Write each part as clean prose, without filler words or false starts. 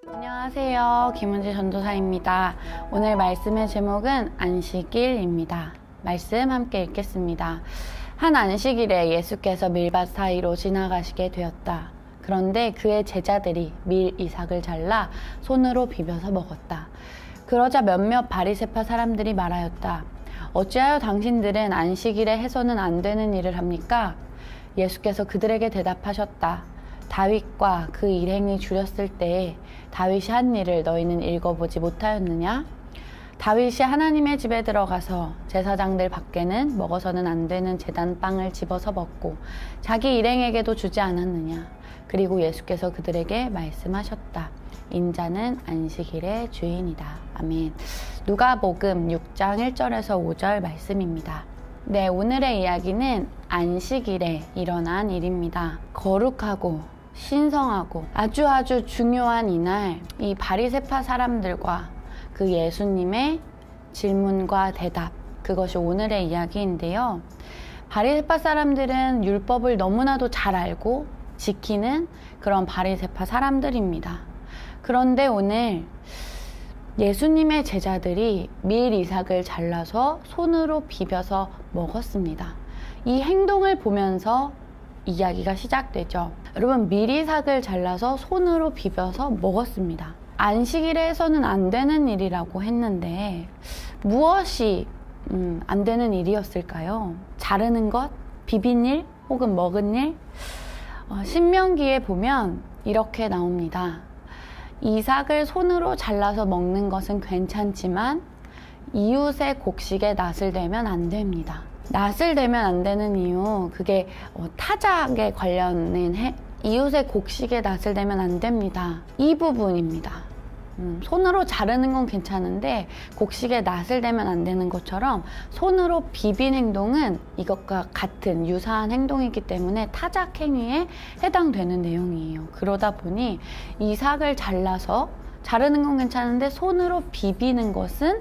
안녕하세요. 김은지 전도사입니다. 오늘 말씀의 제목은 안식일입니다. 말씀 함께 읽겠습니다. 한 안식일에 예수께서 밀밭 사이로 지나가시게 되었다. 그런데 그의 제자들이 밀 이삭을 잘라 손으로 비벼서 먹었다. 그러자 몇몇 바리새파 사람들이 말하였다. 어찌하여 당신들은 안식일에 해서는 안 되는 일을 합니까? 예수께서 그들에게 대답하셨다. 다윗과 그 일행이 줄였을 때에 다윗이 한 일을 너희는 읽어보지 못하였느냐? 다윗이 하나님의 집에 들어가서 제사장들 밖에는 먹어서는 안 되는 제단빵을 집어서 먹고 자기 일행에게도 주지 않았느냐? 그리고 예수께서 그들에게 말씀하셨다. 인자는 안식일의 주인이다. 아멘. 누가복음 6장 1절에서 5절 말씀입니다. 네, 오늘의 이야기는 안식일에 일어난 일입니다. 거룩하고 신성하고 아주 중요한 이날, 이 바리새파 사람들과 그 예수님의 질문과 대답, 그것이 오늘의 이야기인데요. 바리새파 사람들은 율법을 너무나도 잘 알고 지키는 그런 바리새파 사람들입니다. 그런데 오늘 예수님의 제자들이 밀 이삭을 잘라서 손으로 비벼서 먹었습니다. 이 행동을 보면서 이야기가 시작되죠. 여러분, 밀 이삭을 잘라서 손으로 비벼서 먹었습니다. 안식일에 해서는 안 되는 일이라고 했는데 무엇이 안 되는 일이었을까요? 자르는 것? 비빈 일? 혹은 먹은 일? 신명기에 보면 이렇게 나옵니다. 이삭을 손으로 잘라서 먹는 것은 괜찮지만 이웃의 곡식에 낫을 대면 안 됩니다. 낫을 대면 안 되는 이유, 그게 타작에 관련된 이웃의 곡식에 낫을 대면 안 됩니다. 이 부분입니다. 손으로 자르는 건 괜찮은데 곡식에 낫을 대면 안 되는 것처럼 손으로 비빈 행동은 이것과 같은 유사한 행동이기 때문에 타작 행위에 해당되는 내용이에요. 그러다 보니 이삭을 잘라서 자르는 건 괜찮은데 손으로 비비는 것은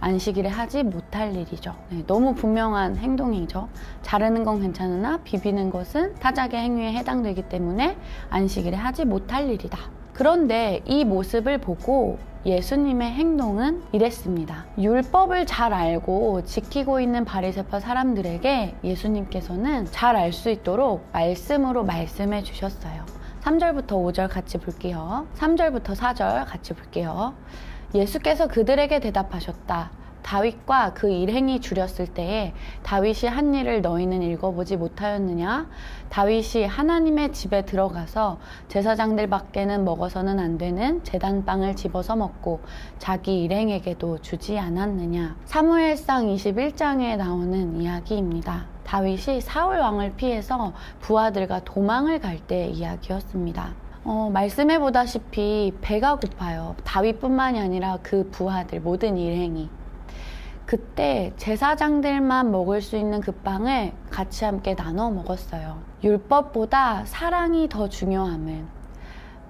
안식일에 하지 못할 일이죠. 네, 너무 분명한 행동이죠. 자르는 건 괜찮으나 비비는 것은 타작의 행위에 해당되기 때문에 안식일에 하지 못할 일이다. 그런데 이 모습을 보고 예수님의 행동은 이랬습니다. 율법을 잘 알고 지키고 있는 바리새파 사람들에게 예수님께서는 잘 알 수 있도록 말씀으로 말씀해 주셨어요. 3절부터 5절 같이 볼게요. 3절부터 4절 같이 볼게요. 예수께서 그들에게 대답하셨다. 다윗과 그 일행이 줄였을 때에 다윗이 한 일을 너희는 읽어보지 못하였느냐? 다윗이 하나님의 집에 들어가서 제사장들 밖에는 먹어서는 안 되는 제단빵을 집어서 먹고 자기 일행에게도 주지 않았느냐? 사무엘상 21장에 나오는 이야기입니다. 다윗이 사울 왕을 피해서 부하들과 도망을 갈 때의 이야기였습니다. 말씀해 보다시피 배가 고파요. 다윗뿐만이 아니라 그 부하들, 모든 일행이. 그때 제사장들만 먹을 수 있는 그 빵을 같이 함께 나눠 먹었어요. 율법보다 사랑이 더 중요함을,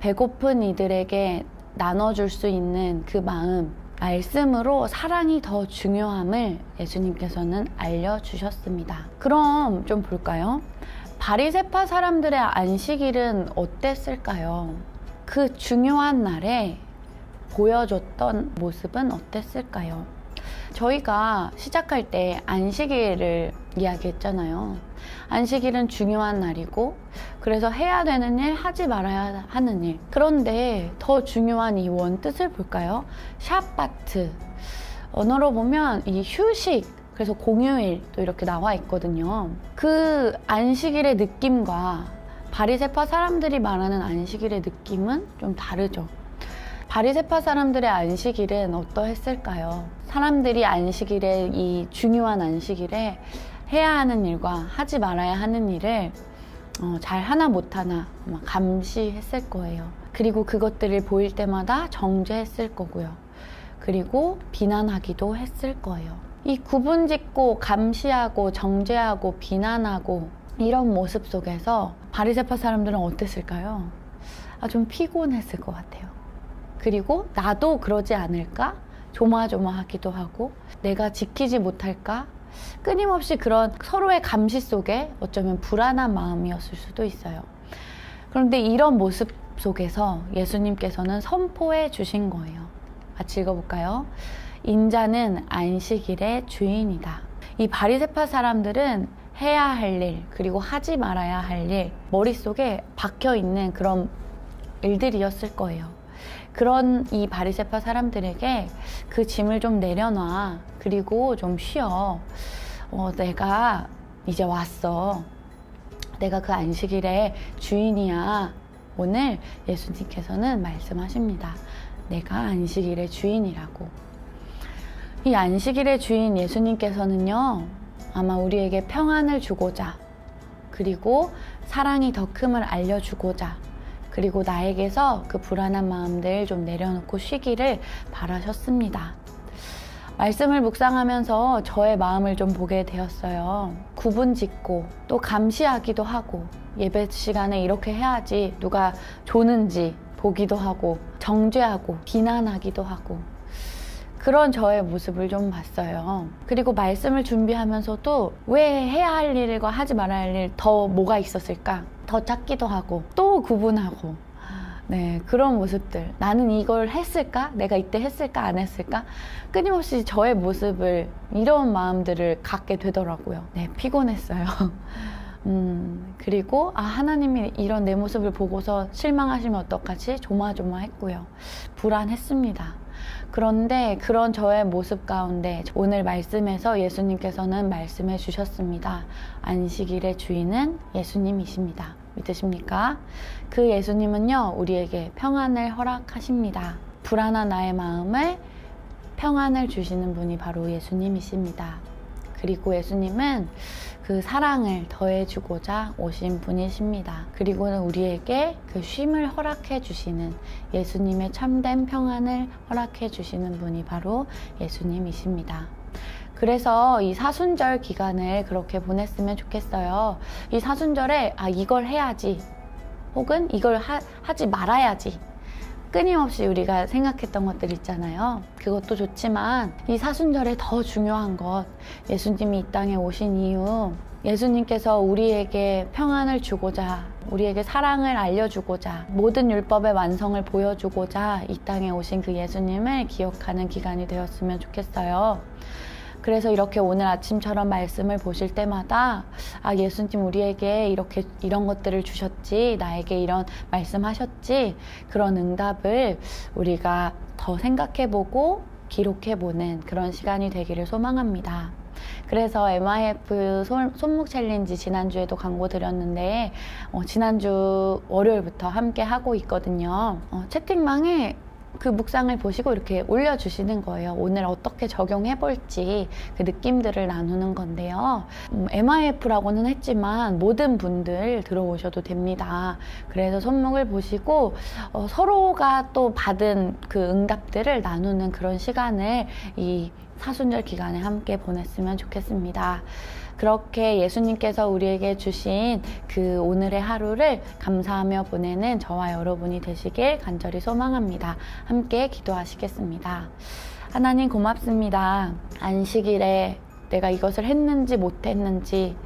배고픈 이들에게 나눠줄 수 있는 그 마음, 말씀으로 사랑이 더 중요함을 예수님께서는 알려주셨습니다. 그럼 좀 볼까요? 바리새파 사람들의 안식일은 어땠을까요? 그 중요한 날에 보여줬던 모습은 어땠을까요? 저희가 시작할 때 안식일을 이야기했잖아요. 안식일은 중요한 날이고 그래서 해야 되는 일, 하지 말아야 하는 일. 그런데 더 중요한 이 원뜻을 볼까요? 샤바트. 언어로 보면 이 휴식, 그래서 공휴일도 이렇게 나와 있거든요. 그 안식일의 느낌과 바리새파 사람들이 말하는 안식일의 느낌은 좀 다르죠. 바리새파 사람들의 안식일은 어떠했을까요? 사람들이 안식일에, 이 중요한 안식일에 해야 하는 일과 하지 말아야 하는 일을 잘 하나 못하나 감시했을 거예요. 그리고 그것들을 보일 때마다 정죄했을 거고요. 그리고 비난하기도 했을 거예요. 이 구분짓고 감시하고 정죄하고 비난하고 이런 모습 속에서 바리새파 사람들은 어땠을까요? 좀 피곤했을 것 같아요. 그리고 나도 그러지 않을까? 조마조마하기도 하고 내가 지키지 못할까? 끊임없이 그런 서로의 감시 속에 어쩌면 불안한 마음이었을 수도 있어요. 그런데 이런 모습 속에서 예수님께서는 선포해 주신 거예요. 같이 읽어볼까요? 인자는 안식일의 주인이다. 이 바리새파 사람들은 해야 할 일, 그리고 하지 말아야 할 일, 머릿속에 박혀있는 그런 일들이었을 거예요. 그런 이 바리새파 사람들에게 그 짐을 좀 내려놔. 그리고 좀 쉬어. 내가 이제 왔어. 내가 그 안식일의 주인이야. 오늘 예수님께서는 말씀하십니다. 내가 안식일의 주인이라고. 이 안식일의 주인 예수님께서는요, 아마 우리에게 평안을 주고자, 그리고 사랑이 더 큼을 알려주고자, 그리고 나에게서 그 불안한 마음들 좀 내려놓고 쉬기를 바라셨습니다. 말씀을 묵상하면서 저의 마음을 좀 보게 되었어요. 구분 짓고 또 감시하기도 하고, 예배 시간에 이렇게 해야지 누가 조는지 보기도 하고, 정죄하고 비난하기도 하고, 그런 저의 모습을 좀 봤어요. 그리고 말씀을 준비하면서도 왜 해야 할 일과 하지 말아야 할 일 더 뭐가 있었을까? 더 찾기도 하고 또 구분하고, 네, 그런 모습들. 나는 이걸 했을까? 내가 이때 했을까? 안 했을까? 끊임없이 저의 모습을, 이런 마음들을 갖게 되더라고요. 네, 피곤했어요. 그리고 하나님이 이런 내 모습을 보고서 실망하시면 어떡하지? 조마조마했고요. 불안했습니다. 그런데 그런 저의 모습 가운데 오늘 말씀에서 예수님께서는 말씀해 주셨습니다. 안식일의 주인은 예수님이십니다. 믿으십니까? 그 예수님은요, 우리에게 평안을 허락하십니다. 불안한 나의 마음을 평안을 주시는 분이 바로 예수님이십니다. 그리고 예수님은 그 사랑을 더해주고자 오신 분이십니다. 그리고는 우리에게 그 쉼을 허락해 주시는, 예수님의 참된 평안을 허락해 주시는 분이 바로 예수님이십니다. 그래서 이 사순절 기간을 그렇게 보냈으면 좋겠어요. 이 사순절에 이걸 해야지, 혹은 이걸 하지 말아야지, 끊임없이 우리가 생각했던 것들 있잖아요. 그것도 좋지만 이 사순절에 더 중요한 것, 예수님이 이 땅에 오신 이유, 예수님께서 우리에게 평안을 주고자, 우리에게 사랑을 알려주고자, 모든 율법의 완성을 보여주고자 이 땅에 오신 그 예수님을 기억하는 기간이 되었으면 좋겠어요. 그래서 이렇게 오늘 아침처럼 말씀을 보실 때마다 예수님 우리에게 이런 것들을 주셨지, 나에게 이런 말씀하셨지, 그런 응답을 우리가 더 생각해보고 기록해보는 그런 시간이 되기를 소망합니다. 그래서 MIF 손목 챌린지 지난주에도 광고 드렸는데 지난주 월요일부터 함께 하고 있거든요. 채팅방에 그 묵상을 보시고 이렇게 올려주시는 거예요. 오늘 어떻게 적용해볼지 그 느낌들을 나누는 건데요. MIF라고는 했지만 모든 분들 들어오셔도 됩니다. 그래서 손목을 보시고 서로가 또 받은 그 응답들을 나누는 그런 시간을 이 사순절 기간에 함께 보냈으면 좋겠습니다. 그렇게 예수님께서 우리에게 주신 그 오늘의 하루를 감사하며 보내는 저와 여러분이 되시길 간절히 소망합니다. 함께 기도하시겠습니다. 하나님 고맙습니다. 안식일에 내가 이것을 했는지 못했는지,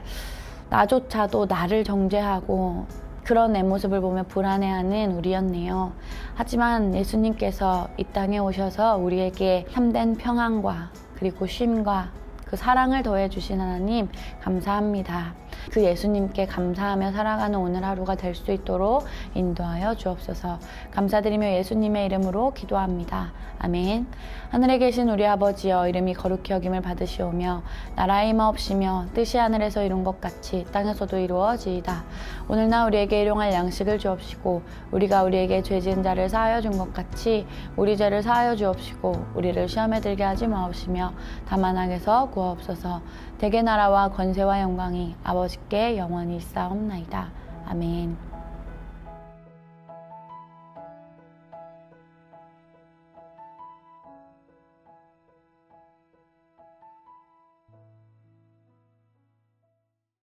나조차도 나를 정죄하고 그런 내 모습을 보며 불안해하는 우리였네요. 하지만 예수님께서 이 땅에 오셔서 우리에게 참된 평안과 그리고 쉼과 그 사랑을 더해주신 하나님 감사합니다. 그 예수님께 감사하며 살아가는 오늘 하루가 될 수 있도록 인도하여 주옵소서. 감사드리며 예수님의 이름으로 기도합니다. 아멘. 하늘에 계신 우리 아버지여, 이름이 거룩히 여김을 받으시오며 나라의 임하옵시며 뜻이 하늘에서 이룬 것 같이 땅에서도 이루어지이다. 오늘날 우리에게 일용할 양식을 주옵시고 우리가 우리에게 죄 지은 자를 사하여 준 것 같이 우리 죄를 사하여 주옵시고 우리를 시험에 들게 하지 마옵시며 다만 악에서 구하옵소서. 대개 나라와 권세와 영광이 아버지께 영원히 있사옵나이다. 아멘.